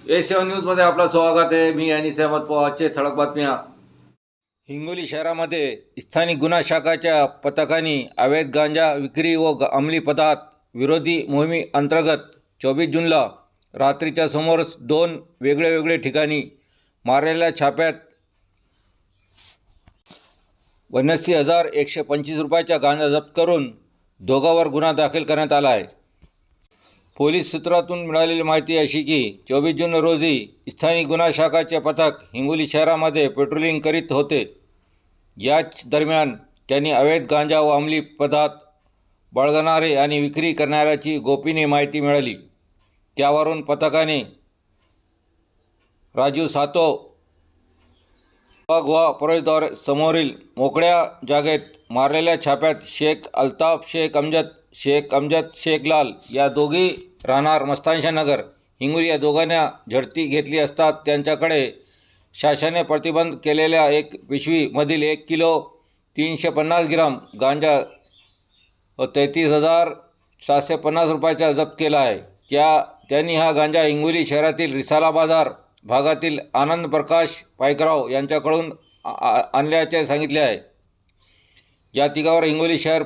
A7 न्यूजमध्ये आपलं स्वागत आहे. मी अनिस अहमद पवार. आजचे ठळक बातम्या. हिंगोली शहरामध्ये स्थानिक गुन्हा शाखाच्या पथकाने अवैध गांजा विक्री व अंमली पदार्थ विरोधी मोहिमेअंतर्गत 24 जूनला रात्रीच्या सुमारास 2 वेगवेगळ्या ठिकाणी मारलेल्या छाप्यात 82,125 रुपयाचा गांजा जप्त करून दोघांवर गुन्हा दाखल करण्यात आला आहे. पोलीस सूत्रातून मिळालेली माहिती अशी की 24 जून रोजी स्थानिक गुन्हा शाखाचे पथक हिंगोली शहरामध्ये पेट्रोलिंग करीत होते. याच दरम्यान त्यांनी अवैध गांजा व अंमली पदार्थ बाळगणारे आणि विक्री करणाऱ्याची गोपनीय माहिती मिळाली. त्यावरून पथकाने राजू सातो व प्रवेशद्वार समोरील मोकळ्या जागेत मारलेल्या छाप्यात शेख अल्ताफ शेख अमजद शेख लाल या दोघी राहणार मस्तानशा नगर हिंगोली या दोघांना झडती घेतली असता त्यांच्याकडे शासनाने प्रतिबंध केलेल्या एक पिशवीमधील 1 किलो 350 ग्राम गांजा व 33,750 रुपयाचा जप्त केला आहे. त्यांनी हा गांजा हिंगोली शहरातील रिसाला बाजार भागातील आनंद प्रकाश पायकराव यांच्याकडून आणल्याचे सांगितले आहे. या तिघावर हिंगोली शहर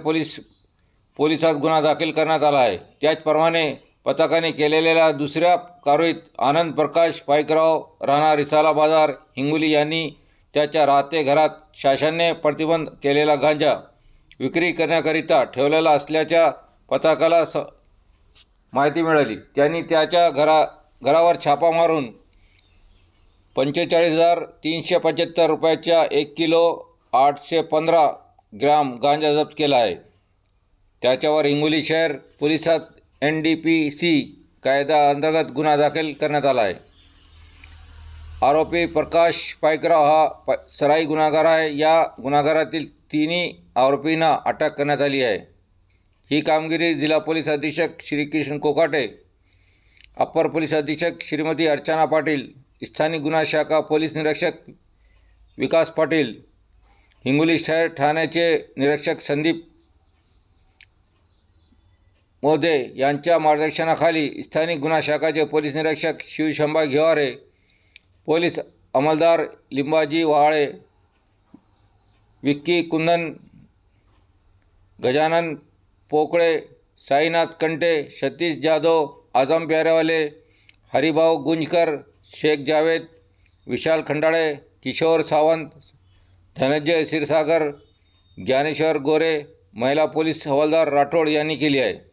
पोलिसात गुन्हा दाखल करण्यात आला आहे. त्याचप्रमाणे पथकाने केलेल्या दुसऱ्या कारवाईत आनंद प्रकाश पायकराव राहणार रिसाला बाजार हिंगोली यांनी त्याच्या राहते घरात शासनाने प्रतिबंध केलेला गांजा विक्री करण्याकरिता ठेवलेला असल्याच्या पथकाला माहिती मिळाली. त्यांनी त्याच्या घरावर छापा मारून 45,375 रुपयाच्या 1 किलो 815 ग्राम गांजा जप्त केला आहे. त्याच्यावर हिंगोली शहर पोलिसात NDPC कायदा अंतर्गत गुन्हा दाखल करण्यात आला आहे. आरोपी प्रकाश पायकराव हा सराई गुन्हेगार आहे. या गुन्ह्यागारातील तिन्ही आरोपींना अटक करण्यात आली आहे. ही कामगिरी जिल्हा पोलीस अधीक्षक श्री किशन कोकाटे, अप्पर पोलीस अधीक्षक श्रीमती अर्चना पाटील, स्थानिक गुन्हा शाखा पोलीस निरीक्षक विकास पाटील, हिंगोली शहर ठाण्याचे निरीक्षक संदीप मोदे यांच्या मार्गदर्शनाखाली स्थानिक गुन्हा शाखाचे पोलीस निरीक्षक शिवशंभा घेवारे, पोलीस अंमलदार लिंबाजी वहाळे, विक्की कुंदन, गजानन पोकळे, साईनाथ कंटे, सतीश जाधव, आझम प्यारेवाले, हरिभाऊ गुंजकर, शेख जावेद, विशाल खंडाळे, किशोर सावंत, धनंजय क्षीरसागर, ज्ञानेश्वर गोरे, महिला पोलीस हवालदार राठोड यांनी केली आहे.